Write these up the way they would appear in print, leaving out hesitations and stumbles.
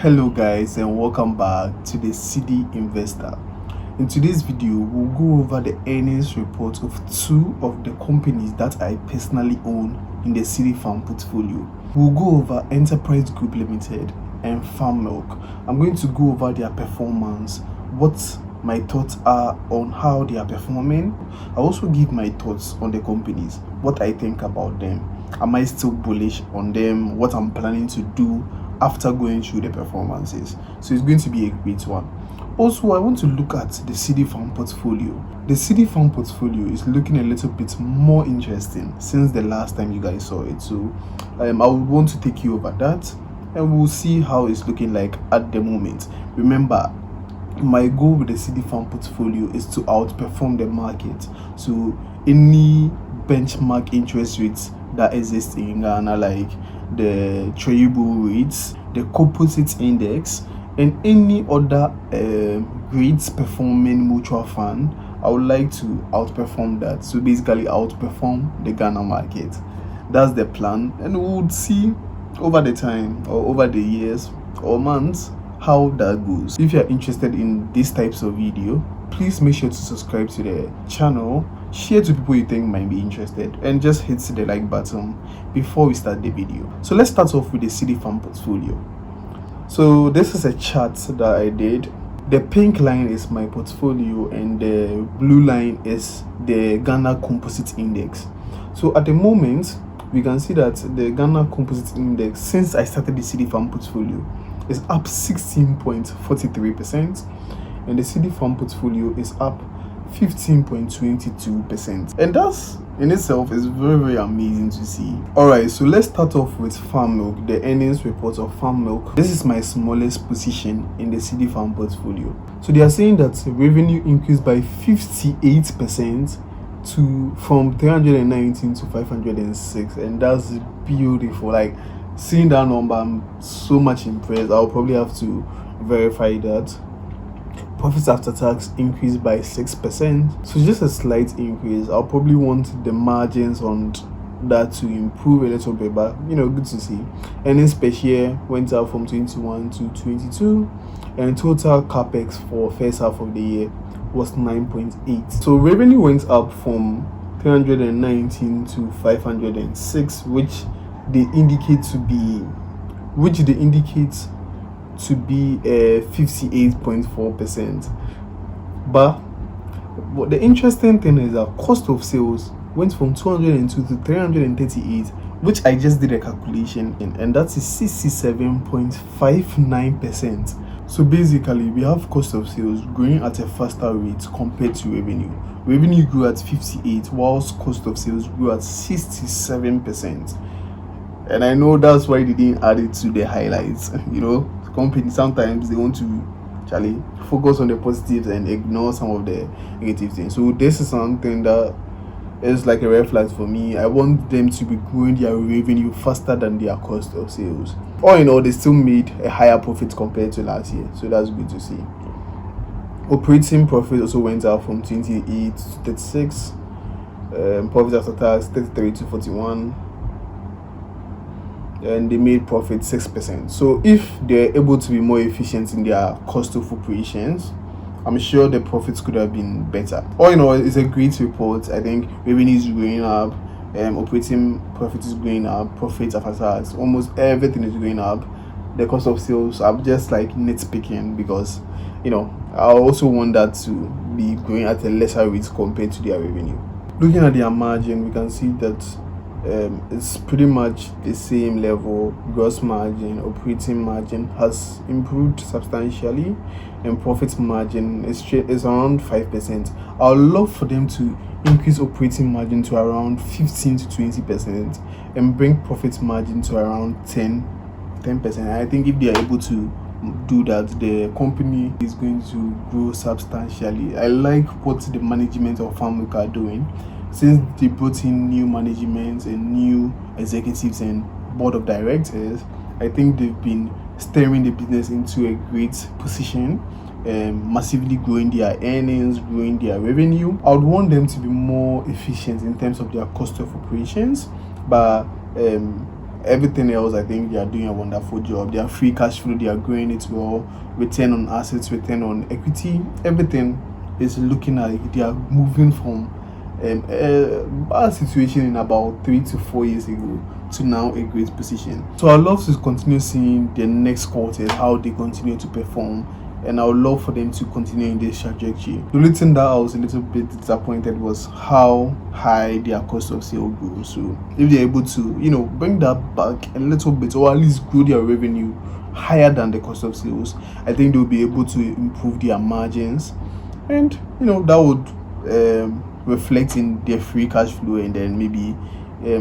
Hello guys, and welcome back to the Cedi Investor. In today's video, we'll go over the earnings report of two of the companies that I personally own in the Cedi Farm portfolio. We'll go over Enterprise Group Limited and Farm Milk. I'm going to go over their performance, what my thoughts are on how they are performing. I'll also give my thoughts on the companies, what I think about them. Am I still bullish on them? What I'm planning to do after going through the performances. So it's going to be a great one. Also, I want to look at the Cedi Farm portfolio. The Cedi Farm portfolio is looking a little bit more interesting since the last time you guys saw it. So I would want to take you over that, and we'll see how it's looking like at the moment. Remember, my goal with the Cedi Farm portfolio is to outperform the market. So any benchmark interest rates that exist in Ghana, like the Treasury rates, the composite index, and any other grades performing mutual fund, I would like to outperform that. So basically outperform the Ghana market. That's the plan, and we would see over the time or over the years or months how that goes. If you're interested in these types of video, please make sure to subscribe to the channel, share to people you think might be interested, and just hit the like button before we start the video. So let's start off with the Cedi Farm portfolio. So this is a chart that I did. The pink line is my portfolio and the blue line is the Ghana Composite Index. So at the moment, we can see that the Ghana Composite Index, since I started the Cedi Farm portfolio, is up 16.43%, and the Cedi Farm portfolio is up 15.22%, and that's in itself is very amazing to see. All right, so let's start off with Farm Milk, the earnings report of Farm Milk. This is my smallest position in the Cedi Farm portfolio. So they are saying that revenue increased by 58% from 319 to 506, and that's beautiful. Like, seeing that number, I'm so much impressed. I'll probably have to verify that. Profits after tax increased by 6%, so just a slight increase. I'll probably want the margins on that to improve a little bit, but good to see. Earnings per share went up from 21 to 22, and total capex for first half of the year was 9.8. So revenue went up from 319 to 506, which they indicate to be 58.4%. But what the interesting thing is that cost of sales went from 202 to 338, which I just did a calculation in, and that is 67.59%. So basically, we have cost of sales growing at a faster rate compared to revenue. Revenue grew at 58, whilst cost of sales grew at 67%. And I know that's why they didn't add it to the highlights. Companies sometimes they want to focus on the positives and ignore some of the negative things. So this is something that is like a red flag for me. I want them to be growing their revenue faster than their cost of sales. All in all, they still made a higher profit compared to last year, so that's good to see. Operating profit also went up from 28 to 36. Profit after tax 33 to 41. And they made profit 6%. So if they're able to be more efficient in their cost of operations, I'm sure the profits could have been better. All in all, it's a great report. I think revenue is going up, operating profit is going up, profit after tax, almost everything is going up. The cost of sales, I'm just like nitpicking because I also want that to be growing at a lesser rate compared to their revenue. Looking at their margin, we can see that it's pretty much the same level. Gross margin, operating margin has improved substantially, and profit margin is around 5%. I would love for them to increase operating margin to around 15 to 20% and bring profit margin to around 10%. I think if they are able to do that, the company is going to grow substantially. I like what the management of Farm Milk are doing. Since they brought in new management and new executives and board of directors, I think they've been steering the business into a great position, massively growing their earnings, growing their revenue. I would want them to be more efficient in terms of their cost of operations, but Everything else, I think they are doing a wonderful job. They are free cash flow, they are growing it well, return on assets, return on equity, everything is looking like they are moving from a bad situation in about 3 to 4 years ago to now a great position. So I'd love to continue seeing the next quarters, how they continue to perform, and I would love for them to continue in this trajectory. The only thing that I was a little bit disappointed was how high their cost of sale grew. So if they're able to, bring that back a little bit, or at least grow their revenue higher than the cost of sales, I think they'll be able to improve their margins, and that would reflect in their free cash flow, and then maybe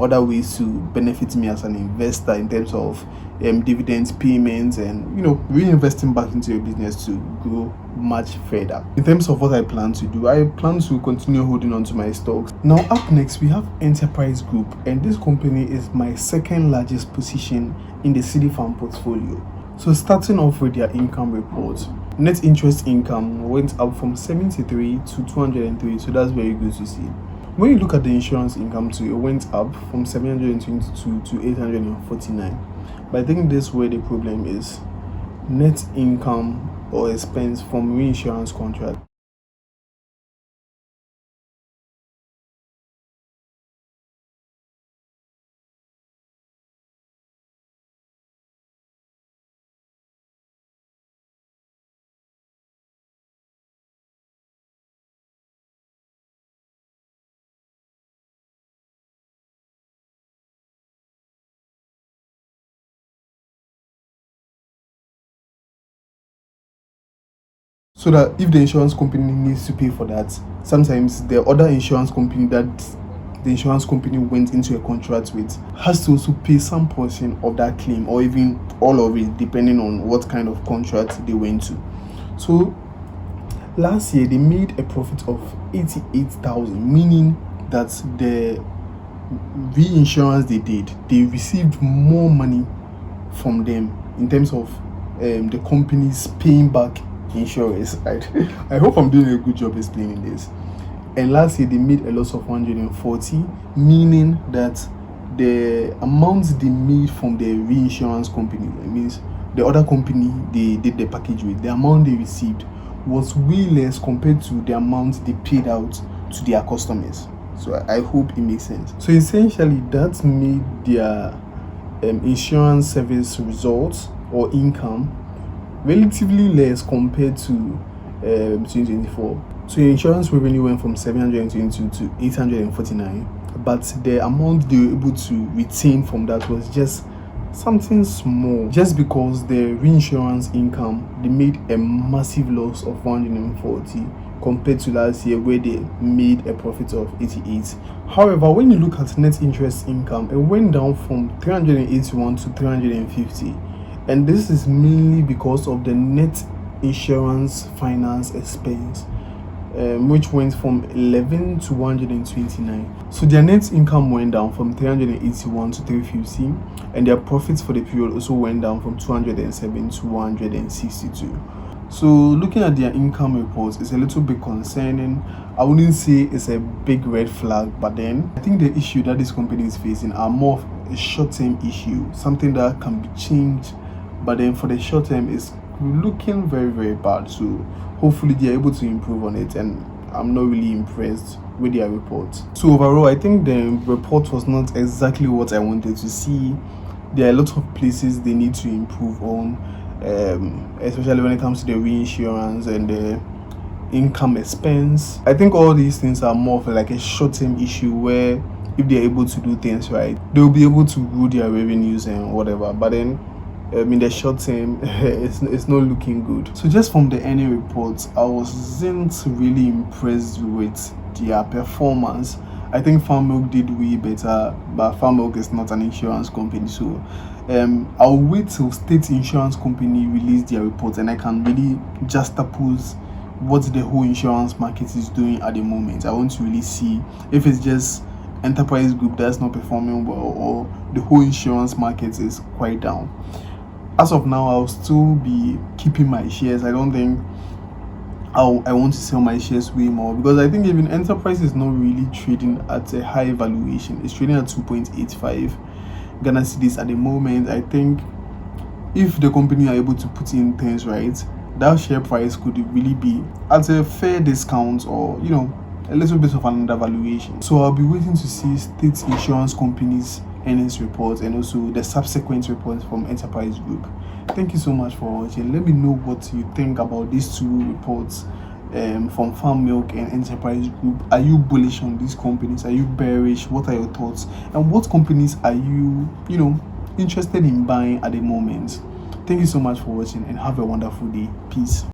other ways to benefit me as an investor in terms of dividends payments, and reinvesting back into your business to grow much further. In terms of what I plan to do, I plan to continue holding on to my stocks. Now up next we have Enterprise Group, and this company is my second largest position in the Cedi Farm portfolio. So starting off with their income report, net interest income went up from 73 to 203, so that's very good to see. When you look at the insurance income too, it went up from 722 to 849. But I think this where the problem is: net income or expense from reinsurance contract. So that if the insurance company needs to pay for that, sometimes the other insurance company that the insurance company went into a contract with has to also pay some portion of that claim, or even all of it, depending on what kind of contract they went to. So last year they made a profit of 88,000, meaning that the reinsurance they received more money from them in terms of the companies paying back insurance. I hope I'm doing a good job explaining this. And last year they made a loss of 140, meaning that the amount they made from the reinsurance company, it means the other company they did the package with, the amount they received was way less compared to the amount they paid out to their customers. So I hope it makes sense. So essentially that made their insurance service results or income relatively less compared to 2024. So insurance revenue went from 722 to 849, but the amount they were able to retain from that was just something small. Just because the reinsurance income, they made a massive loss of 140 compared to last year where they made a profit of 88. However, when you look at net interest income, it went down from 381 to 350. And this is mainly because of the net insurance finance expense, which went from 11 to 129. So their net income went down from 381 to 350, and their profits for the period also went down from 207 to 162. So looking at their income reports is a little bit concerning. I wouldn't say it's a big red flag, but then I think the issue that this company is facing are more of a short-term issue, something that can be changed, but then for the short term it's looking very, very bad. So hopefully they're able to improve on it, and I'm not really impressed with their report. So overall, I think the report was not exactly what I wanted to see. There are a lot of places they need to improve on, especially when it comes to the reinsurance and the income expense. I think all these things are more of like a short-term issue where if they're able to do things right, they'll be able to grow their revenues and whatever. But then in the short term, it's not looking good. So just from the earning reports, I wasn't really impressed with their performance. I think Farm Milk did way better, but Farm Milk is not an insurance company, so I'll wait till State Insurance Company release their report, and I can really juxtapose what the whole insurance market is doing at the moment. I want to really see if it's just Enterprise Group that's not performing well, or the whole insurance market is quite down. As of now, I'll still be keeping my shares. I don't think I want to sell my shares way more, because I think even Enterprise is not really trading at a high valuation. It's trading at 2.85, Ghana cedis at the moment. I think if the company are able to put in things right, that share price could really be at a fair discount, or a little bit of an undervaluation. So I'll be waiting to see state insurance companies earnings reports and also the subsequent reports from Enterprise Group. Thank you so much for watching. Let me know what you think about these two reports from Farm Milk and Enterprise Group. Are you bullish on these companies? Are you bearish? What are your thoughts? And what companies are you interested in buying at the moment? Thank you so much for watching and have a wonderful day. Peace.